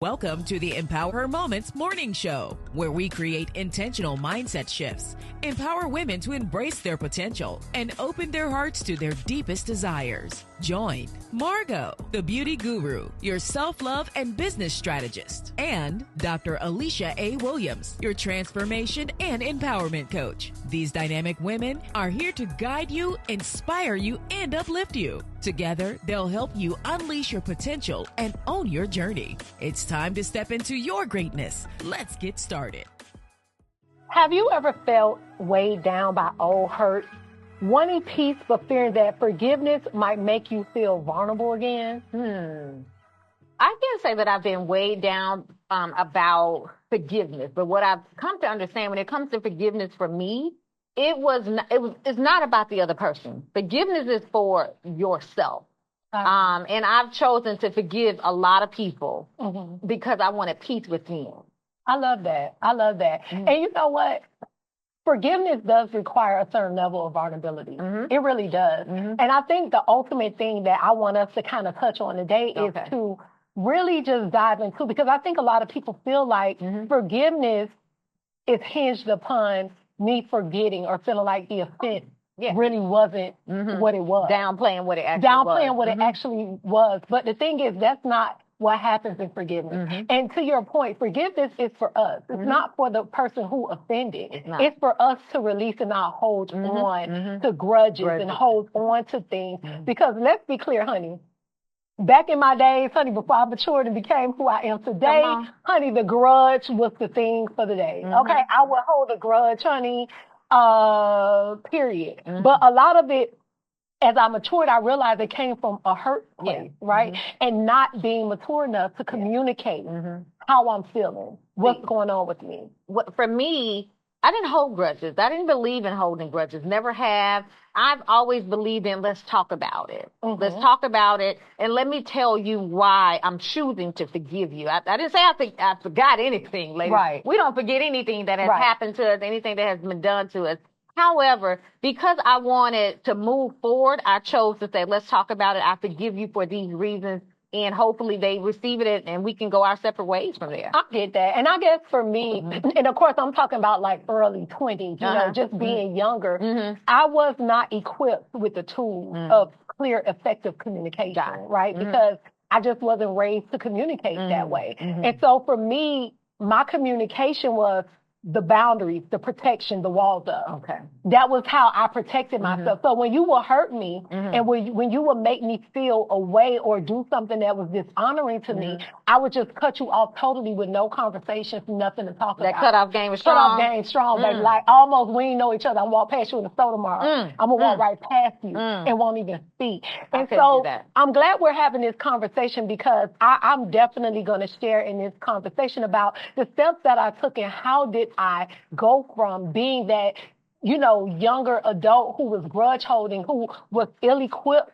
Welcome to the Empower Her Moments morning show, where we create intentional mindset shifts, empower women to embrace their potential, and open their hearts to their deepest desires. Join Margot, the beauty guru, your self-love and business strategist, and Dr. Alicia A. Williams, your transformation and empowerment coach. These dynamic women are here to guide you, inspire you, and uplift you. Together, they'll help you unleash your potential and own your journey. It's time to step into your greatness. Let's get started. Have you ever felt weighed down by old hurt, wanting peace but fearing that forgiveness might make you feel vulnerable again? I can't say that I've been weighed down about forgiveness, but what I've come to understand when it comes to forgiveness for me, it's not about the other person. Forgiveness is for yourself. And I've chosen to forgive a lot of people because I wanted peace within. I love that. And you know what? Forgiveness does require a certain level of vulnerability. It really does. And I think the ultimate thing that I want us to kind of touch on today is to really just dive into, because I think a lot of people feel like forgiveness is hinged upon me forgetting or feeling like the offense really wasn't what it was. Downplaying what it actually was. But the thing is, that's not what happens in forgiveness. And to your point, forgiveness is for us. It's not for the person who offended. It's for us to release and not hold on to grudges and hold on to things. Because let's be clear, honey. Back in my days, honey, before I matured and became who I am today, honey, the grudge was the thing for the day. Okay, I would hold a grudge, honey, period. But a lot of it, as I matured, I realized it came from a hurt place, right? And not being mature enough to communicate how I'm feeling, what's going on with me. For me, I didn't hold grudges. I didn't believe in holding grudges. Never have. I've always believed in let's talk about it. Let's talk about it, and let me tell you why I'm choosing to forgive you. I didn't say I forgot anything, ladies. Right. We don't forget anything that has happened to us, anything that has been done to us. However, because I wanted to move forward, I chose to say, let's talk about it. I forgive you for these reasons. And hopefully they receive it and we can go our separate ways from there. I get that. And I guess for me, and of course I'm talking about like early 20s, you know, just being younger, I was not equipped with the tools of clear, effective communication, right? Because I just wasn't raised to communicate that way. And so for me, my communication was the boundaries, the protection, the walls up. That was how I protected myself. So when you will hurt me and when you will make me feel a way or do something that was dishonoring to me, I would just cut you off totally with no conversation, nothing to talk about. That cutoff game was strong. Cutoff game strong, baby. Like almost we ain't know each other. I'm walk past you in the store tomorrow. I'm gonna walk right past you and won't even speak. And so I'm glad we're having this conversation because I'm definitely gonna share in this conversation about the steps that I took and how did I go from being that, you know, younger adult who was grudge holding, who was ill-equipped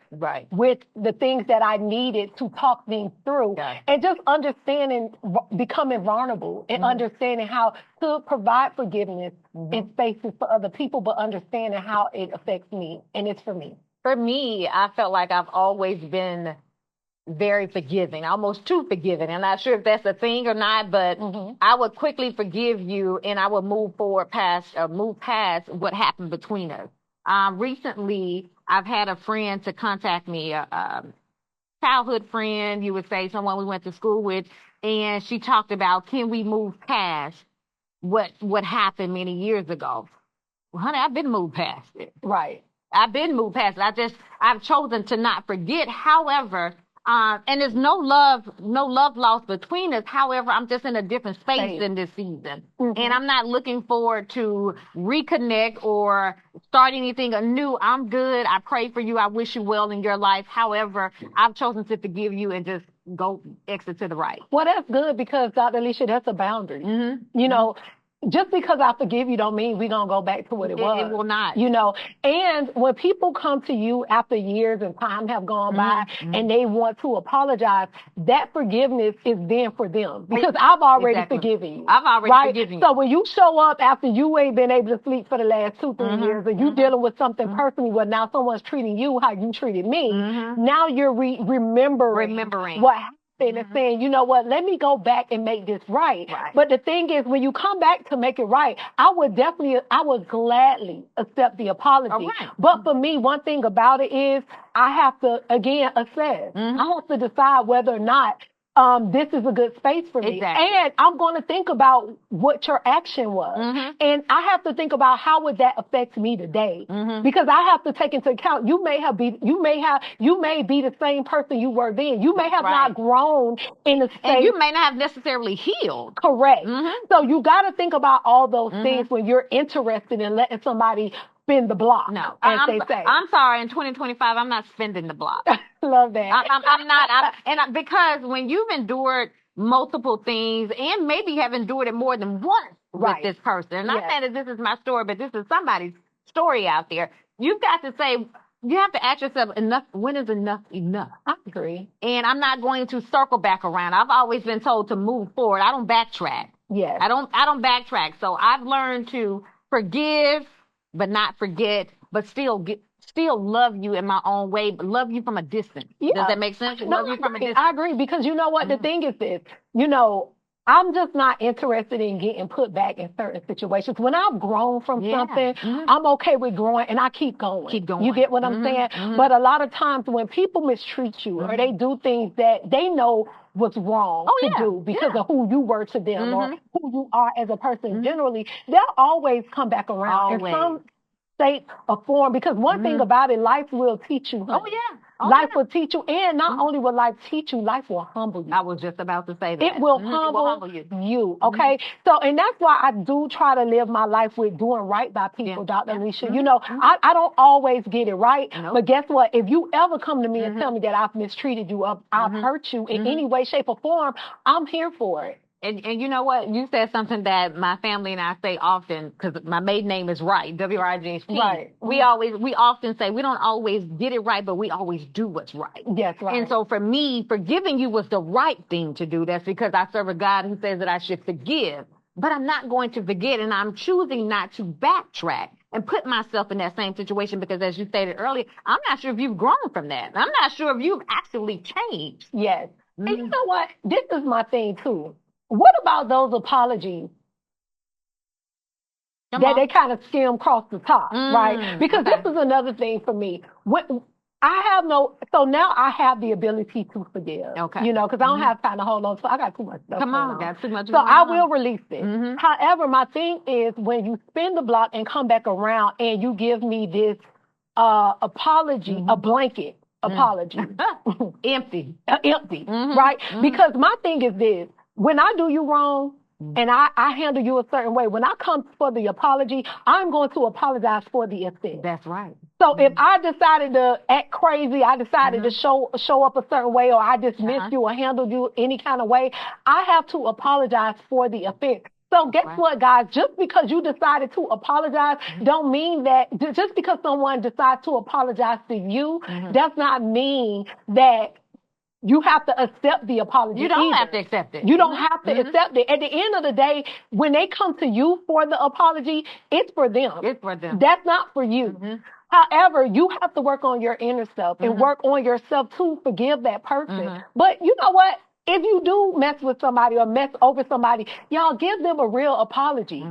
with the things that I needed to talk things through, and just understanding, becoming vulnerable and understanding how to provide forgiveness in spaces for other people, but understanding how it affects me and it's for me. For me, I felt like I've always been very forgiving, almost too forgiving. I'm not sure if that's a thing or not, but I would quickly forgive you and I would move past what happened between us. Recently, I've had a friend to contact me, a childhood friend, you would say, someone we went to school with, and she talked about, can we move past what happened many years ago? Well, honey, I've been moved past it. I've been moved past it. I've chosen to not forget. However, and there's no love lost between us. However, I'm just in a different space in this season. And I'm not looking forward to reconnect or start anything anew. I'm good. I pray for you. I wish you well in your life. However, I've chosen to forgive you and just go exit to the right. Well, that's good because, Dr. Alicia, that's a boundary. You know, just because I forgive you don't mean we're going to go back to what it was. It will not. You know, and when people come to you after years and time have gone by and they want to apologize, that forgiveness is then for them because I've already forgiven you. I've already forgiven you. So when you show up after you ain't been able to sleep for the last 2-3 years and you dealing with something personally where now someone's treating you how you treated me, now you're remembering what happened. in and saying, you know what, let me go back and make this right. But the thing is, when you come back to make it right, I would gladly accept the apology. But for me, one thing about it is I have to, again, assess. I have to decide whether or not this is a good space for me. And I'm going to think about what your action was. And I have to think about how would that affect me today? Because I have to take into account you may be the same person you were then. You may have not grown in a state. And you may not have necessarily healed. Correct. So you got to think about all those things when you're interested in letting somebody spin the block. No, I'm sorry. In 2025, I'm not spending the block. Love that. I'm not. Because when you've endured multiple things and maybe have endured it more than once with this person, and I'm saying that this is my story, but this is somebody's story out there. You've got to say, you have to ask yourself, when is enough enough? I agree. And I'm not going to circle back around. I've always been told to move forward. I don't backtrack. Yes. I don't backtrack. So I've learned to forgive, but not forget, but still love you in my own way, but love you from a distance. Does that make sense? Love you from a distance. I agree, because you know what? The thing is this, I'm just not interested in getting put back in certain situations. When I've grown from something, I'm okay with growing, and I keep going. You get what I'm saying? But a lot of times when people mistreat you or they do things that they know was wrong to do because of who you were to them or who you are as a person generally, they'll always come back around in some state or form, because one thing about it, life will teach you. Life will teach you, and not only will life teach you, life will humble you. I was just about to say that. It will humble you, okay? So, and that's why I do try to live my life with doing right by people, Dr. Alicia. I don't always get it right, but guess what? If you ever come to me and tell me that I've mistreated you, I've hurt you in any way, shape, or form, I'm here for it. And you know what? You said something that my family and I say often, because my maiden name is Wright, W-R-I-G-H-T. Right. We often say we don't always get it right, but we always do what's right. Yes, right. And so for me, forgiving you was the right thing to do. That's because I serve a God who says that I should forgive. But I'm not going to forget, and I'm choosing not to backtrack and put myself in that same situation, because as you stated earlier, I'm not sure if you've grown from that. I'm not sure if you've actually changed. Yes. And you know what? This is my thing, too. What about those apologies that they kind of skim across the top, right? Because this is another thing for me. So now I have the ability to forgive, because I don't have time to hold on. So I got too much stuff. Got too much. So I will release it. However, my thing is when you spin the block and come back around and you give me this apology, a blanket apology. Empty, right? Because my thing is this. When I do you wrong and I handle you a certain way, when I come for the apology, I'm going to apologize for the offense. That's right. So if I decided to act crazy, I decided to show up a certain way, or I dismissed you or handled you any kind of way, I have to apologize for the offense. So guess what, guys? Just because you decided to apologize don't mean that, just because someone decides to apologize to you does not mean that you have to accept the apology. You don't have to accept it. You don't have to accept it. At the end of the day, when they come to you for the apology, it's for them. It's for them. That's not for you. However, you have to work on your inner self and work on yourself to forgive that person. But you know what? If you do mess with somebody or mess over somebody, y'all give them a real apology.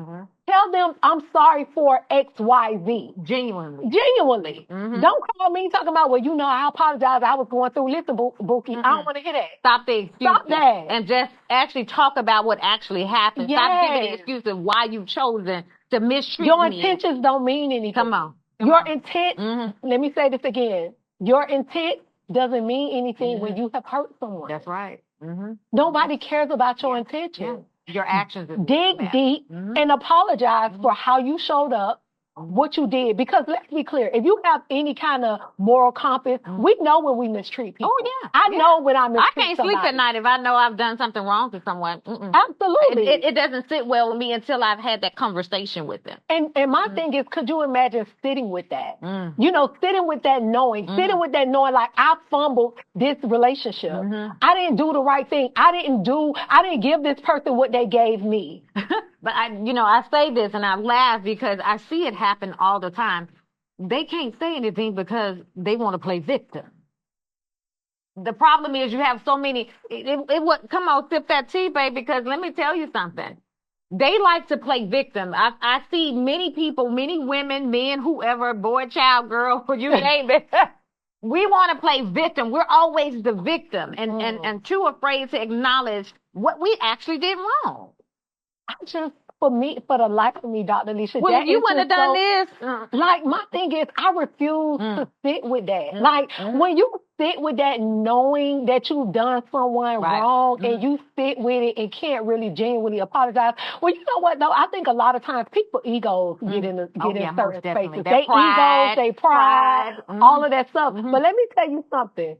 Tell them, I'm sorry for X, Y, Z. Genuinely. Don't call me talking about, well, I apologize. I was going through. Listen, Bookie, I don't want to hear that. Stop the excuses. Stop that. And just actually talk about what actually happened. Stop giving the excuse of why you've chosen to mistreat me. Your intentions don't mean anything. Come on. Your intent, let me say this again. Your intent doesn't mean anything when you have hurt someone. That's right. Nobody cares about your intentions. Your actions. Dig deep and apologize for how you showed up, what you did. Because let's be clear, if you have any kind of moral compass, we know when we mistreat people. Oh, yeah. I know when I mistreat I can't somebody. sleep at night if I know I've done something wrong to someone. Absolutely. It doesn't sit well with me until I've had that conversation with them. And my thing is, could you imagine sitting with that? Sitting with that knowing, like I fumbled this relationship. I didn't do the right thing. I didn't give this person what they gave me. But I say this and I laugh because I see it happen all the time. They can't say anything because they want to play victim. The problem is you have so many. It would come on, sip that tea, baby. Because let me tell you something. They like to play victim. I see many people, many women, men, whoever, boy, child, girl, you name it. We want to play victim. We're always the victim, and too afraid to acknowledge what we actually did wrong. For the life of me, Dr. Alicia, well, you wouldn't have done this. Like, my thing is, I refuse to sit with that. Like, when you sit with that knowing that you've done someone wrong and you sit with it and can't really genuinely apologize. Well, you know what, though? I think a lot of times people egos get in certain spaces. They egos, they pride, all of that stuff. But let me tell you something.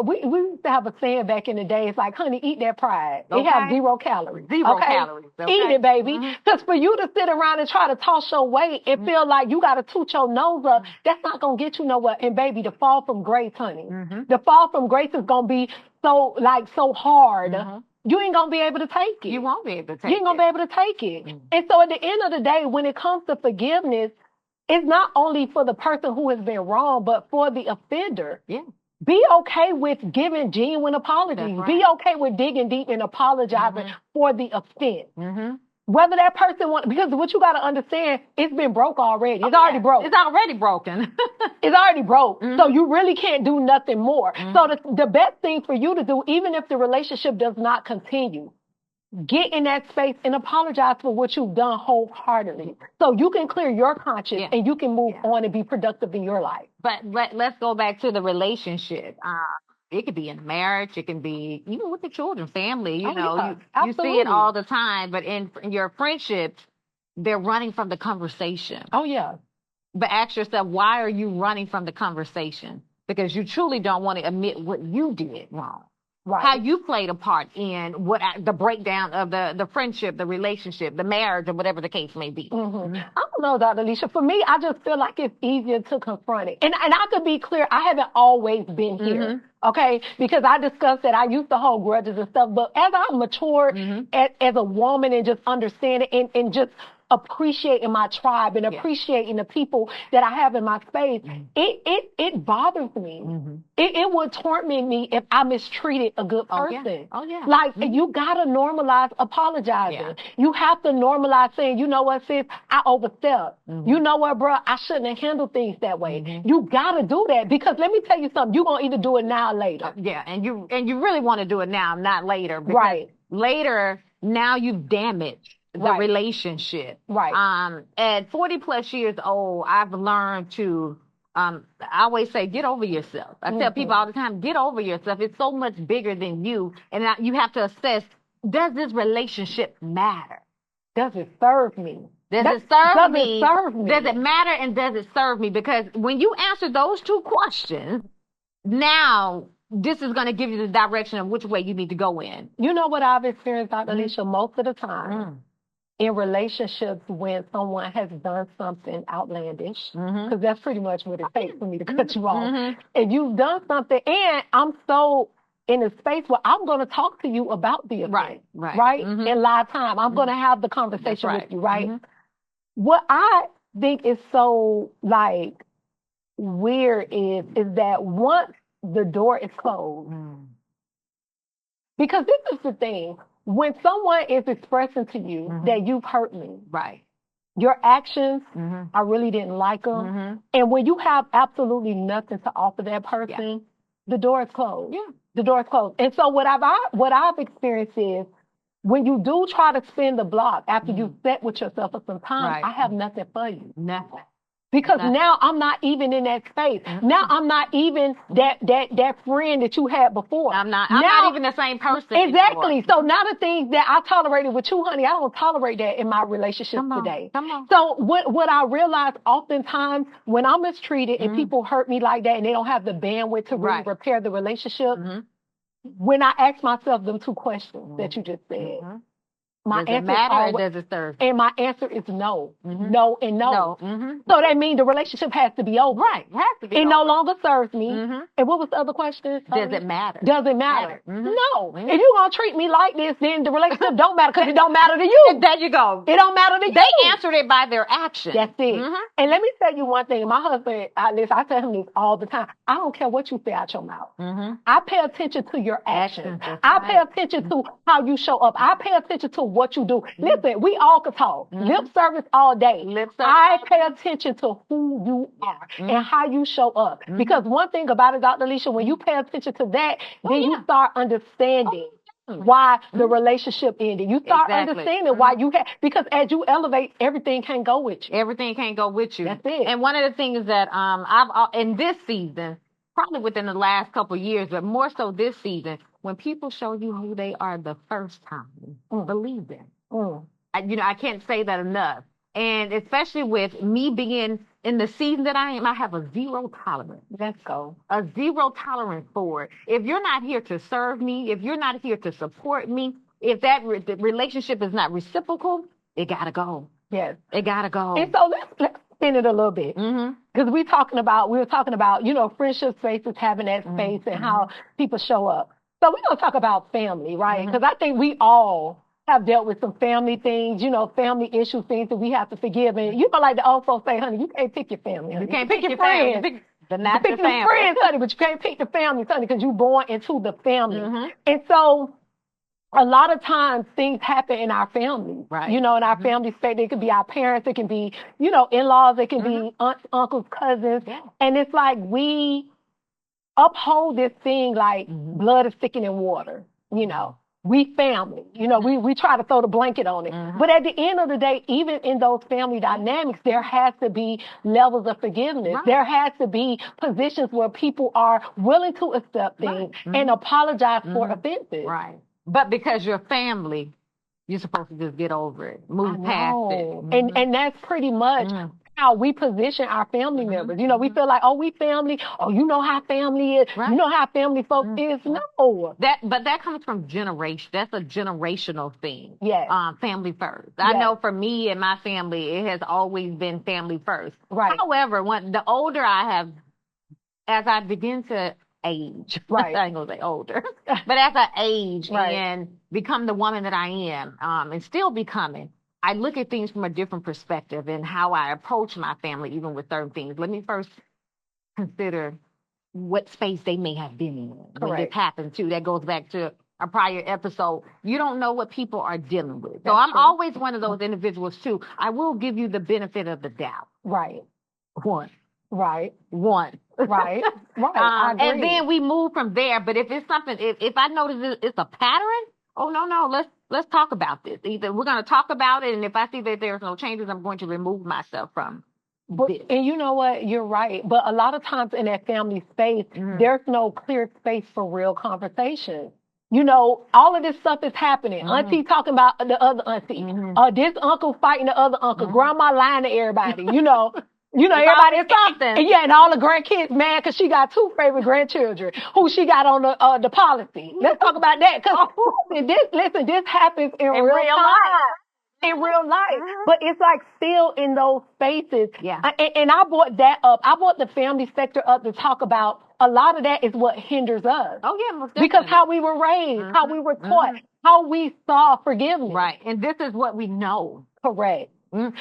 We used to have a saying back in the day. It's like, honey, eat that pride. It has 0 calories. Zero calories. Okay. Eat it, baby. Because for you to sit around and try to toss your weight and feel like you got to toot your nose up, that's not going to get you nowhere. And baby, the fall from grace, honey. The fall from grace is going to be so hard. You ain't going to be able to take it. You won't be able to take it. You ain't going to be able to take it. And so at the end of the day, when it comes to forgiveness, it's not only for the person who has been wrong, but for the offender. Yeah. Be okay with giving genuine apologies. Right. Be okay with digging deep and apologizing for the offense. Whether that person because what you got to understand, it's been broke already. It's already broke. It's already broken. It's already broke. So you really can't do nothing more. So the best thing for you to do, even if the relationship does not continue, get in that space and apologize for what you've done wholeheartedly. So you can clear your conscience and you can move on and be productive in your life. But let's go back to the relationship. It could be in marriage. It can be even with the children, family. You see it all the time. But in your friendships, they're running from the conversation. Oh, yeah. But ask yourself, why are you running from the conversation? Because you truly don't want to admit what you did wrong. Right. How you played a part in the breakdown of the friendship, the relationship, the marriage, or whatever the case may be. I don't know, Dr. Alicia. For me, I just feel like it's easier to confront it. And I could be clear, I haven't always been here, okay? Because I discussed that I used to hold grudges and stuff. But as I matured as a woman and just understanding and just appreciating my tribe and appreciating the people that I have in my space, it bothers me. It would torment me if I mistreated a good person. Like, you gotta normalize apologizing. You have to normalize saying, you know what, sis, I overstepped. You know what, bro, I shouldn't have handled things that way. You gotta do that, because let me tell you something, you're gonna either do it now or later. And you really want to do it now, not later. Because later, now you've damaged the relationship. At 40 plus years old, I've learned to, I always say, get over yourself. I tell people all the time, get over yourself. It's so much bigger than you. And you have to assess, does this relationship matter? Does it serve me? Does it serve me? Does it matter, and does it serve me? Because when you answer those two questions, now this is going to give you the direction of which way you need to go in. You know what I've experienced, Dr. Alicia, most of the time? In relationships, when someone has done something outlandish, because that's pretty much what it takes for me to cut you off. And you've done something, and I'm so in a space where I'm going to talk to you about the event, in live time. I'm going to have the conversation with you, What I think is so, weird is that once the door is closed, because this is the thing, when someone is expressing to you that you've hurt me, your actions, I really didn't like them, and when you have absolutely nothing to offer that person, the door is closed. The door is closed. And so what I've experienced is, when you do try to spin the block after you've sat with yourself for some time, I have nothing for you. Nothing. Because now I'm not even in that space. Now I'm not even that friend that you had before. I'm not even the same person. Exactly. Anymore. So now the things that I tolerated with you, honey, I don't tolerate that in my relationship today. Come on. So what I realize oftentimes when I'm mistreated and people hurt me like that and they don't have the bandwidth to really repair the relationship, when I ask myself them two questions that you just said, Does it matter or does it serve? And my answer is no. No and no. So that means the relationship has to be over. Right. It has to be over. It no longer serves me. And what was the other question? Does it matter? Does it matter? No. If you're going to treat me like this, then the relationship don't matter because it don't matter to you. There you go. It don't matter to you. They answered it by their actions. That's it. And let me tell you one thing. My husband, I tell him this all the time. I don't care what you say out your mouth. I pay attention to your actions. I pay attention to how you show up. I pay attention to what you do. Listen, we all can talk. Lip service all day. I pay attention to who you are and how you show up. Because one thing about it, Dr. Alicia, when you pay attention to that, then you start understanding why the relationship ended. You start understanding why you had, because as you elevate, everything can't go with you. Everything can't go with you. That's it. And one of the things that I've in this season, probably within the last couple of years, but more so this season, when people show you who they are the first time, believe them. I can't say that enough. And especially with me being in the season that I am, I have a zero tolerance. Let's go. A zero tolerance for it. If you're not here to serve me, if you're not here to support me, if that the relationship is not reciprocal, it gotta go. Yes. It gotta go. And so let's spin it a little bit. Because we were talking about, friendship spaces, having that space and how people show up. So we're going to talk about family, right? Because I think we all have dealt with some family things, family issues, things that we have to forgive. And like the old folks say, honey, you can't pick your family. Honey. You can't pick your friends. Family. You can pick your friends, honey, but you can't pick the family, honey, because you're born into the family. And so a lot of times things happen in our family, right? In our family space. It could be our parents, it can be, in-laws, it can be aunts, uncles, cousins. Yeah. And it's like we uphold this thing like blood is thicker than water, We family, we try to throw the blanket on it. But at the end of the day, even in those family dynamics, there has to be levels of forgiveness. Right. There has to be positions where people are willing to accept things and apologize for offenses. Right. But because you're family, you're supposed to just get over it, move past it. And that's pretty much how we position our family members. We feel like, we family. Oh, you know how family is. Right. You know how family folks is. No. But that comes from generation. That's a generational thing. Yes. Family first. Yes. I know for me and my family, it has always been family first. Right. However, the older I have, as I begin to age, right. I ain't gonna say older, but as I age and become the woman that I am, and still becoming, I look at things from a different perspective and how I approach my family, even with certain things. Let me first consider what space they may have been in when this happened too. That goes back to a prior episode. You don't know what people are dealing with. So I'm always one of those individuals too. I will give you the benefit of the doubt. Right. One. Right. One. Right. Right. And then we move from there. But if it's something, if I notice it's a pattern, no, let's talk about this. Either we're going to talk about it, and if I see that there's no changes, I'm going to remove myself from this. And you know what? You're right. But a lot of times in that family space, there's no clear space for real conversation. All of this stuff is happening. Auntie talking about the other auntie. This uncle fighting the other uncle. Grandma lying to everybody, everybody is talking. And all the grandkids mad because she got 2 favorite grandchildren who she got on the policy. Let's talk about that. Because this happens in real life. In real life. But it's like still in those spaces. Yeah. And I brought that up. I brought the family sector up to talk about a lot of that is what hinders us. Oh, yeah, most definitely. Because how we were raised, how we were taught, how we saw forgiveness. Right. And this is what we know. Correct.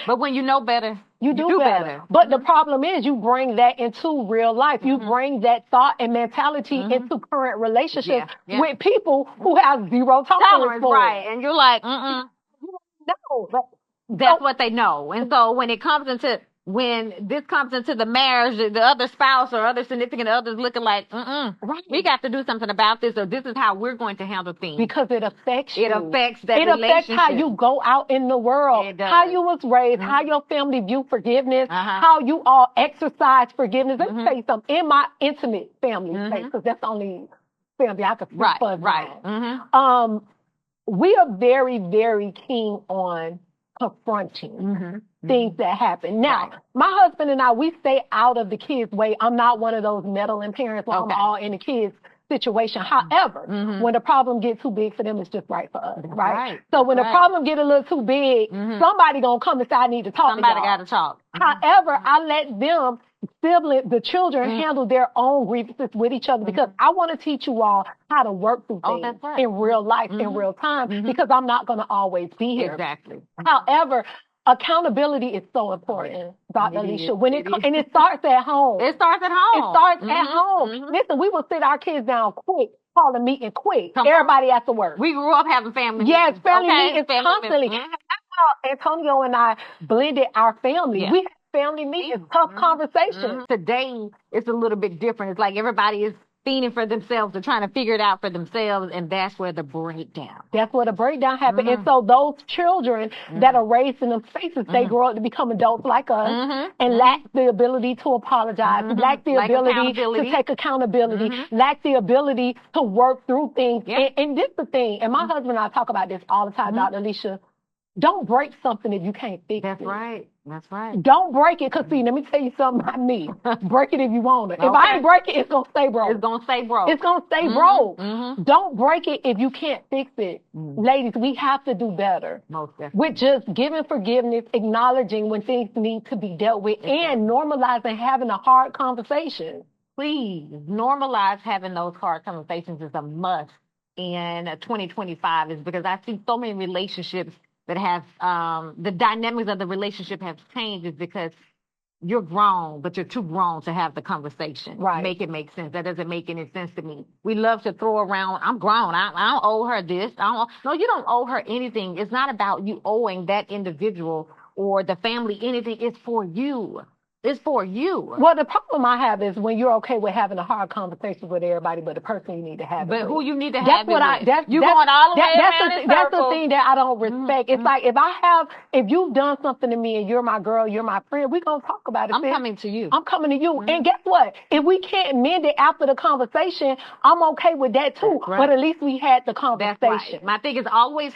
But when you know better, you do better. But the problem is you bring that into real life. You bring that thought and mentality into current relationships with people who have zero tolerance for right. And you're like, No. That's what they know. And so when this comes into the marriage, the other spouse or other significant others looking like, we got to do something about this, or this is how we're going to handle things. Because it affects you. It affects that relationship. It affects how you go out in the world, how you was raised, how your family view forgiveness, how you all exercise forgiveness. Let me tell you something. In my intimate family space, because that's the only family I could speak for. Right. We are very, very keen on confronting things that happen. Now, my husband and I, we stay out of the kids' way. I'm not one of those meddling parents where I'm all in the kids' situation. However, when the problem gets too big for them, it's just right for us, right? So when the problem get a little too big, somebody gonna come and say, I need to talk to y'all. Somebody got to talk. However, I let them, the children, handle their own grievances with each other because I want to teach you all how to work through things in real life, in real time, because I'm not going to always be here. Exactly. However, accountability is so important, Dr. Alicia. And it starts at home. It starts at home. It starts at home. Listen, we will sit our kids down quick, call a meeting quick. Everybody at the work. We grew up having family Yes, meetings. family meetings constantly. That's how Antonio and I blended our family. We had family meetings, tough conversations. Today, it's a little bit different. It's like everybody is feeding for themselves. They're trying to figure it out for themselves, and that's where the breakdown. That's where the breakdown happens. And so those children that are raised in them spaces, they grow up to become adults like us and lack the ability to apologize, lack the ability to take accountability, lack the ability to work through things. And this is the thing, and my husband and I talk about this all the time, Dr. Alicia. Don't break something if you can't fix it. That's right. That's right. Don't break it, because see, let me tell you something about me. Break it if you want it. If I ain't break it, it's going to stay broke. It's going to stay broke. It's going to stay broke. Don't break it if you can't fix it. Ladies, we have to do better. Most definitely. With just giving forgiveness, acknowledging when things need to be dealt with, and normalizing having a hard conversation. Please, normalize having those hard conversations is a must in 2025, is because I see so many relationships that have the dynamics of the relationship have changed, is because you're grown, but you're too grown to have the conversation. Right. Make it make sense. That doesn't make any sense to me. We love to throw around, I'm grown. I don't owe her this. No, you don't owe her anything. It's not about you owing that individual or the family anything. It's for you. It's for you. Well, the problem I have is when you're okay with having a hard conversation with everybody, but the person you need to have it But with. who you need to That's have what it with. you going all the way around in That's the circles. thing that I don't respect. It's like, if you've done something to me and you're my girl, you're my friend, we're going to talk about it. I'm coming to you. I'm coming to you. And guess what? If we can't mend it after the conversation, I'm okay with that too. Right. But at least we had the conversation. That's right. My thing is always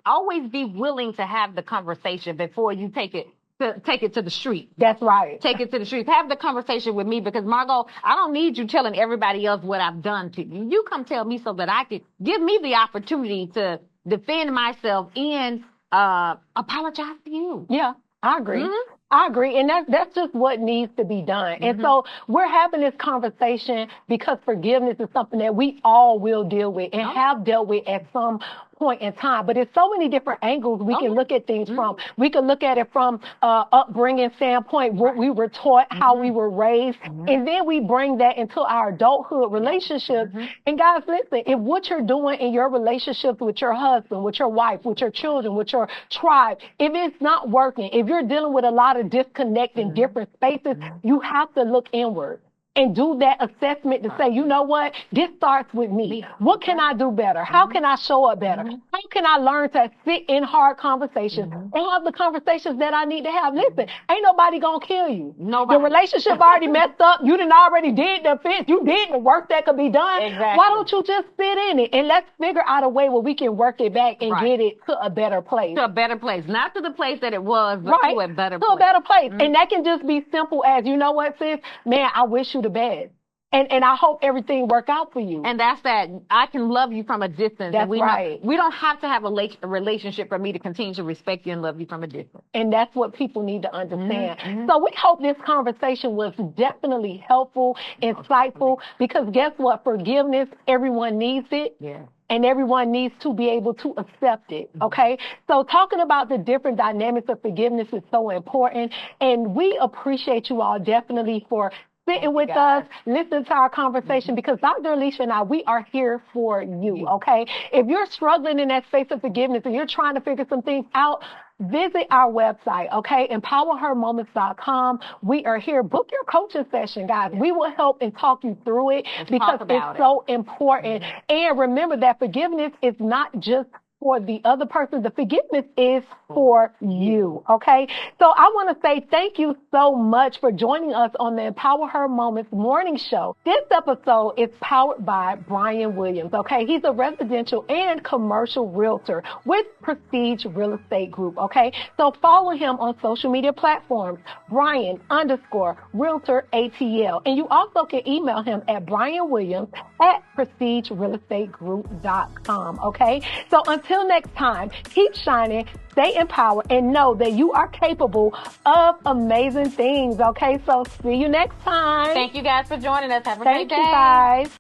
always be willing to have the conversation before you take it to the street. That's right. Take it to the streets. Have the conversation with me, because Margot, I don't need you telling everybody else what I've done to you. You come tell me so that I can give me the opportunity to defend myself and apologize to you. Yeah, I agree. I agree. And that's just what needs to be done. And so we're having this conversation because forgiveness is something that we all will deal with and have dealt with at some point in time. But there's so many different angles we can look at things from. We can look at it from upbringing standpoint, what we were taught, how we were raised, and then we bring that into our adulthood relationships. And guys, listen, if what you're doing in your relationships with your husband, with your wife, with your children, with your tribe, if it's not working, if you're dealing with a lot of disconnect in different spaces, you have to look inward and do that assessment to say, you know what, this starts with me. What can I do better? How can I show up better? How can I learn to sit in hard conversations and have the conversations that I need to have? Listen, ain't nobody gonna kill you. Nobody. Your relationship already messed up. You done already did the offense. You did the work that could be done. Exactly. Why don't you just sit in it and let's figure out a way where we can work it back and get it to a better place. To a better place. Not to the place that it was, but to a better place. To a better place. And that can just be simple as, you know what, sis? Man, I wish you the best. And I hope everything work out for you. And that's that. I can love you from a distance. That's right. We don't have to have a relationship for me to continue to respect you and love you from a distance. And that's what people need to understand. So we hope this conversation was definitely helpful, insightful, because guess what? Forgiveness, everyone needs it. Yeah. And everyone needs to be able to accept it, okay? So talking about the different dynamics of forgiveness is so important. And we appreciate you all definitely for sitting with us, listening to our conversation, because Dr. Alicia and I, we are here for you, okay? If you're struggling in that space of forgiveness and you're trying to figure some things out, visit our website, okay? EmpowerHerMoments.com. We are here. Book your coaching session, guys. We will help and talk you through it because it's so important. And remember that forgiveness is not just for the other person. The forgiveness is for you, okay? So I want to say thank you so much for joining us on the Empower Her Moments morning show. This episode is powered by Brian Williams, okay? He's a residential and commercial realtor with Prestige Real Estate Group, okay? So follow him on social media platforms, Brian_Realtor ATL. And you also can email him at brianwilliams@prestigerealestategroup.com, okay? So until next time, keep shining, stay empowered, and know that you are capable of amazing things, okay? So see you next time. Thank you guys for joining us. Have a great day. Thank you, guys.